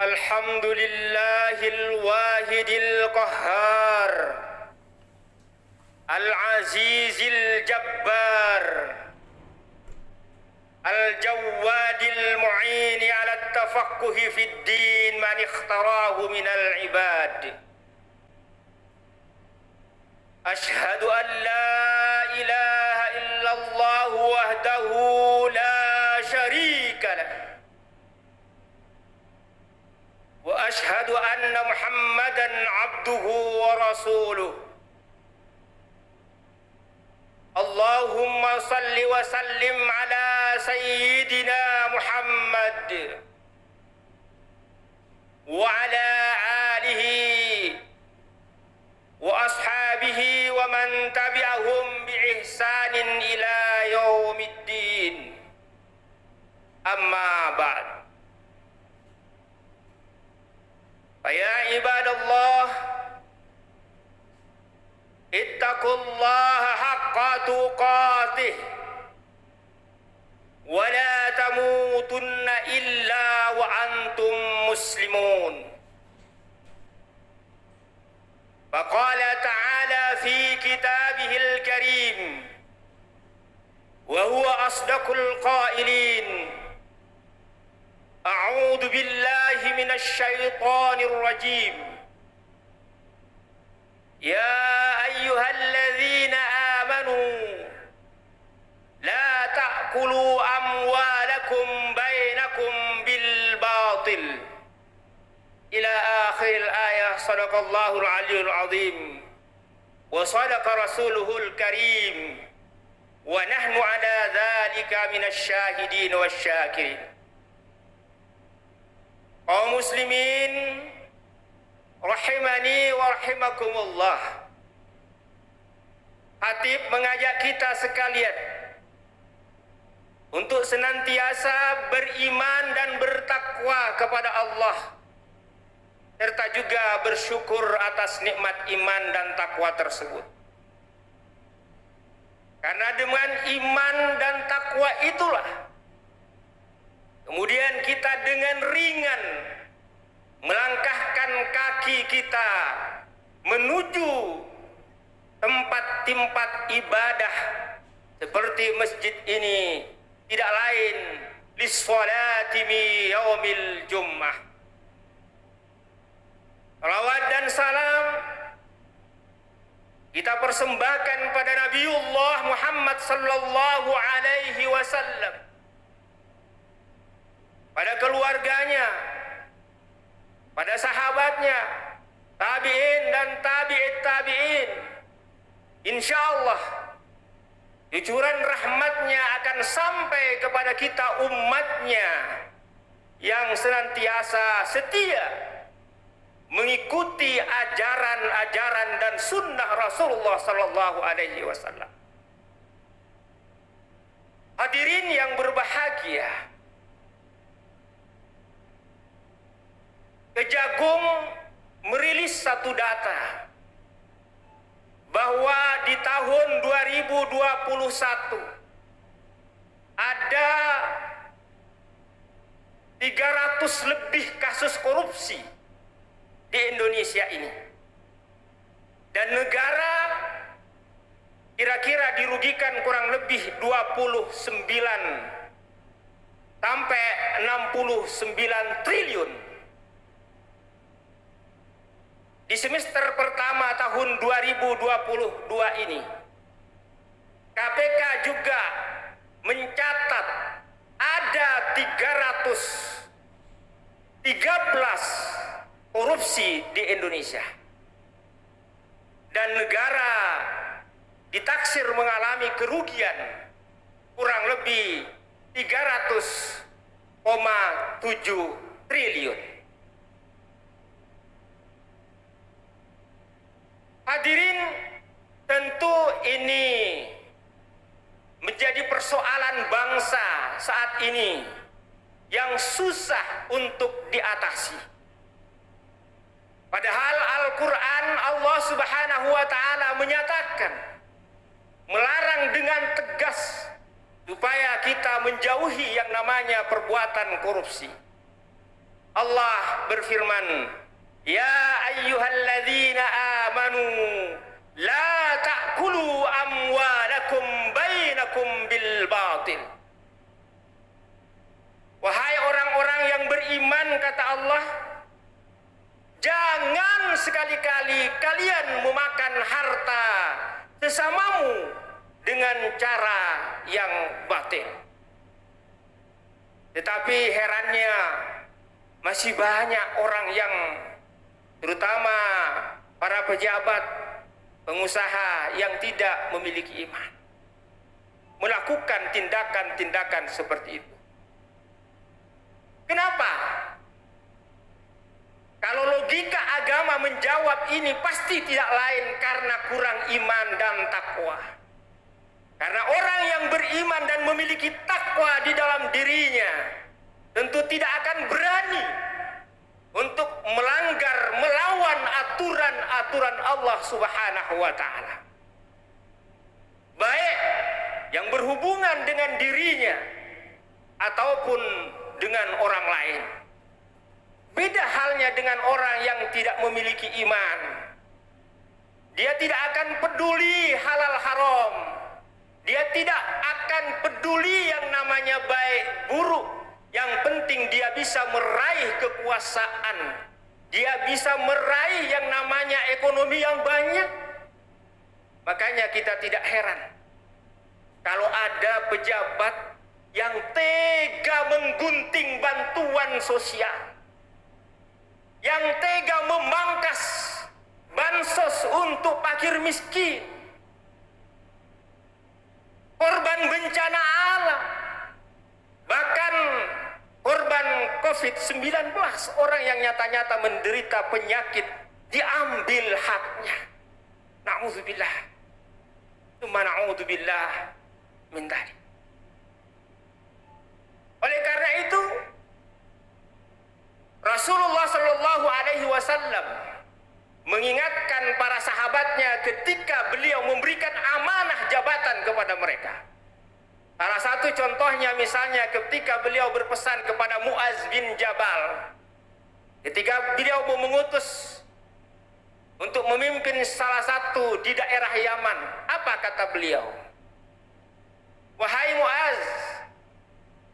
الحمد لله الواحد القهار العزيز الجبار الجواد المعين على التفقه في الدين من اختاراه من العباد. أشهد أن لا إله إلا الله وحده لا شريك له، وأشهد أن محمدًا عبده ورسوله. اللهم صل وسلم على سيدنا محمد وعلى آله وأصحابه ومن تبعهم بإحسان إلى يوم الدين. أما بعد، فيا عباد الله، اتقوا الله حق تقاته ولا تموتن إلا وأنتم مسلمون. فقال تعالى في كتابه الكريم وهو أصدق القائلين: أعوذ بالله من الشيطان الرجيم. يا أيها الذين آمنوا لا تأكلوا أموالكم بينكم بالباطل إلى آخر الآية. صدق الله العلي العظيم وصدق رسوله الكريم ونحن على ذلك من الشاهدين والشاكرين. Kaum muslimin rahimani wa rahimakumullah. Khatib mengajak kita sekalian untuk senantiasa beriman dan bertakwa kepada Allah, serta juga bersyukur atas nikmat iman dan takwa tersebut. Karena dengan iman dan takwa itulah kemudian kita dengan ringan melangkahkan kaki kita menuju tempat-tempat ibadah seperti masjid ini, tidak lain lis-sholati mi yaumil jummah. Salawat dan salam kita persembahkan pada Nabiullah Muhammad sallallahu alaihi wasallam, pada keluarganya, pada sahabatnya, tabi'in dan tabi'it tabi'in. Insyaallah cucuran rahmatnya akan sampai kepada kita umatnya yang senantiasa setia mengikuti ajaran-ajaran dan sunnah Rasulullah sallallahu alaihi wasallam. Hadirin yang berbahagia, Kejagung merilis satu data bahwa di tahun 2021 ada 300 lebih kasus korupsi di Indonesia ini, dan negara kira-kira dirugikan kurang lebih 29 sampai 69 triliun. Di semester pertama tahun 2022 ini, KPK juga mencatat ada 313 korupsi di Indonesia, dan negara ditaksir mengalami kerugian kurang lebih 300,7 triliun. Hadirin, tentu ini menjadi persoalan bangsa saat ini yang susah untuk diatasi. Padahal Al-Quran Allah Subhanahu wa Ta'ala menyatakan, melarang dengan tegas supaya kita menjauhi yang namanya perbuatan korupsi. Allah berfirman, "Ya ayyuhalladzina amanu la ta'kulu amwalakum bainakum bil batil." Wahai orang-orang yang beriman, kata Allah, jangan sekali-kali kalian memakan harta sesamamu dengan cara yang batil. Tetapi herannya, masih banyak orang yang, terutama para pejabat, pengusaha yang tidak memiliki iman, melakukan tindakan-tindakan seperti itu. Kenapa? Kalau logika agama menjawab ini, pasti tidak lain karena kurang iman dan takwa. Karena orang yang beriman dan memiliki takwa di dalam dirinya tentu tidak akan berani untuk melanggar, melawan aturan-aturan Allah Subhanahu wa Ta'ala, baik yang berhubungan dengan dirinya ataupun dengan orang lain. Beda halnya dengan orang yang tidak memiliki iman. Dia tidak akan peduli halal haram. Dia tidak akan peduli yang namanya baik buruk. Yang penting dia bisa meraih kekuasaan. Dia bisa meraih yang namanya ekonomi yang banyak. Makanya kita tidak heran kalau ada pejabat yang tega menggunting bantuan sosial, yang tega memangkas bansos untuk fakir miskin, korban bencana alam, bahkan korban COVID-19, orang yang nyata-nyata menderita penyakit diambil haknya. Na'udzubillah. Tsumma na'udzubillah min dzalik. Oleh karena itu, Rasulullah Shallallahu Alaihi Wasallam mengingatkan para sahabatnya ketika beliau memberikan amanah jabatan kepada mereka. Salah satu contohnya misalnya ketika beliau berpesan kepada Muaz bin Jabal, ketika beliau mau mengutus untuk memimpin salah satu di daerah Yaman, apa kata beliau? Wahai Muaz,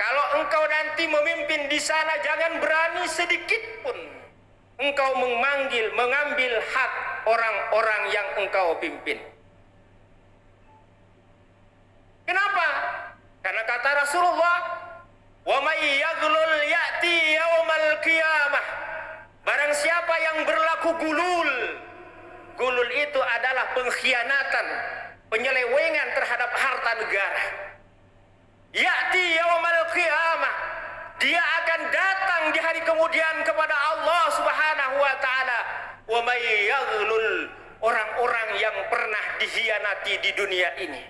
kalau engkau nanti memimpin di sana, jangan berani sedikit pun engkau mengambil hak orang-orang yang engkau pimpin. Kenapa? Karena kata Rasulullah, "Wa may yaghlul ya'ti yaumal qiyamah." Barang siapa yang berlaku gulul, gulul itu adalah pengkhianatan, penyelewengan terhadap harta negara. Ya'ti yaumal qiyamah, dia akan datang di hari kemudian kepada Allah Subhanahu wa Ta'ala. Wa may yaghlul, orang-orang yang pernah dikhianati di dunia ini,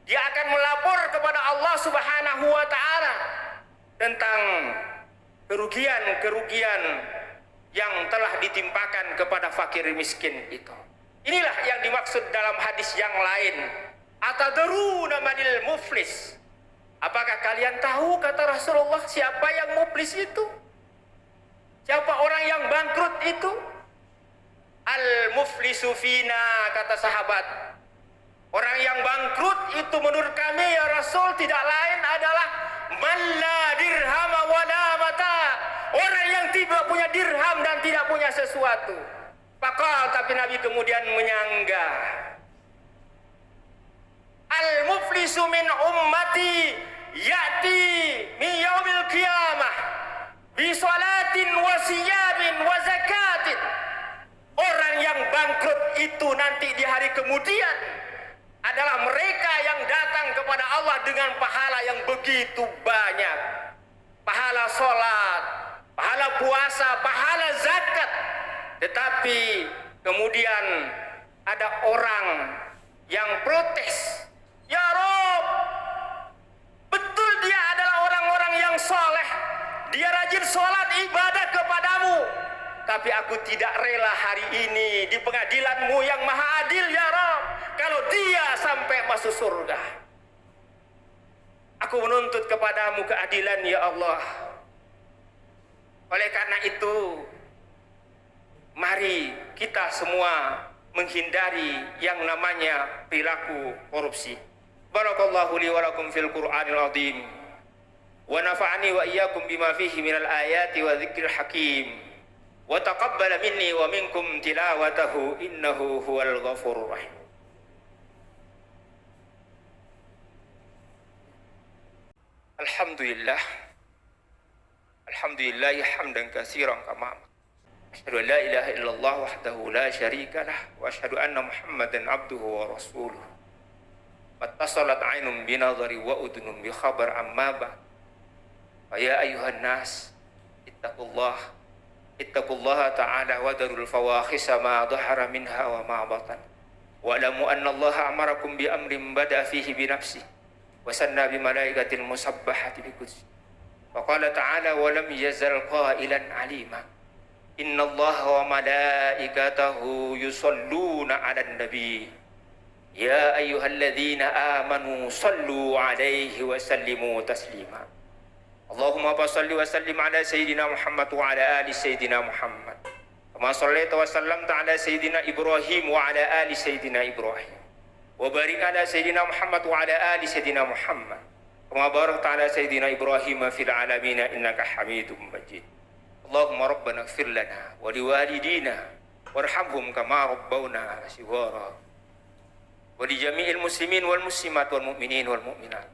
dia akan melapor kepada Allah Subhanahu wa Ta'ala tentang kerugian-kerugian yang telah ditimpakan kepada fakir miskin itu. Inilah yang dimaksud dalam hadis yang lain. Atadruna manil muflis? Apakah kalian tahu, kata Rasulullah, siapa yang muflis itu? Siapa orang yang bangkrut itu? Al-muflisu fina, kata sahabat. Orang yang bangkrut itu menurut kami ya Rasul tidak lain adalah man la dirham wa la mata. Orang yang tidak punya dirham dan tidak punya sesuatu. Pakal, tapi Nabi kemudian menyangga. Al-muflisu min ummati ya'ti min yaumil qiyamah bi salatin wa siyamin wa zakatin. Orang yang bangkrut itu nanti di hari kemudian adalah mereka yang datang kepada Allah dengan pahala yang begitu banyak. Pahala sholat, pahala puasa, pahala zakat. Tetapi kemudian ada orang yang protes. Ya Rob, betul dia adalah orang-orang yang soleh. Dia rajin sholat ibadah kepadamu. Tapi aku tidak rela hari ini di pengadilanmu yang maha adil ya Rob, kalau dia sampai masuk surga. Aku menuntut kepadamu keadilan ya Allah. Oleh karena itu, mari kita semua menghindari yang namanya perilaku korupsi. Barakallahu li wa lakum fil Qur'anil azim. Wa nafa'ani wa iyyakum bima fihi minal ayati wa dzikril hakim. Wa taqabbala minni wa minkum tilawatahu innahu huwal ghafurur rahim. Alhamdulillah. Alhamdulillahi hamdan katsiran kama asyhadu an la ilaha illallah wahdahu la syarika lah wa asyhadu anna Muhammadan abduhu wa rasuluh. Wattasalat 'ainun binadhari wa udhunun bi khabar amma ba'd. Fa ya ayyuhan nas ittaqullaha ta'ala wa darul fawahisha ma dhahara minha wa ma batan. Wa alamu anna Allah amarakum bi amrin bada fihi bi nafsihi wa sanna bi malaikatil musabbahati bi qudsi. Faqala ta'ala wa lam yazal qailan 'alima. Inna Allah wa malaikatahu yusalluna 'alan nabi. Ya ayyuhalladzina amanu sallu 'alaihi wa sallimu taslima. Allahumma shalli wa sallim ala sayyidina Muhammad wa ala ali sayyidina Muhammad. Kama shallaita wa sallamta ala sayyidina Ibrahim wa ala ali sayyidina Ibrahim. Wa barik ala sayyidina Muhammad wa ala ali sayyidina Muhammad. Kama barakta ala sayyidina Ibrahim fil alamin innaka Hamidum Majid. Allahumma rabbana ighfir lana wa liwalidina warhamhum kama rabbawna shighara. Wa li jami'il muslimin wal muslimat wal mu'minin wal mu'minat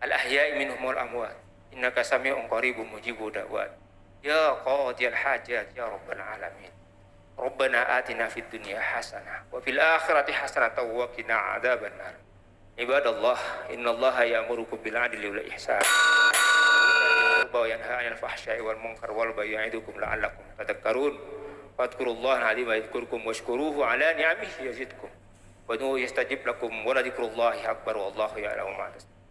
al ahya'i minhum wal amwat. Innaka sami'un qaribun mujibud da'wat. Ya qadiyal hajat ya rabbal alamin. Rabbana atina fid dunya hasanah wa fil akhirati hasanatan wa qina adzabannar. Ibadallah, innallaha ya'murukum bil 'adli wal ihsan wa yanha 'anil fahsya'i wal munkar wal baghi ya'idukum la'allakum tadhakkarun. Fadhkurullaha 'azima yadhkurkum washkuruhu 'ala ni'amihi yazidkum. Wa yastajib lakum wa la dzikrullahi akbar wallahu ya'lamu ma tasna'un.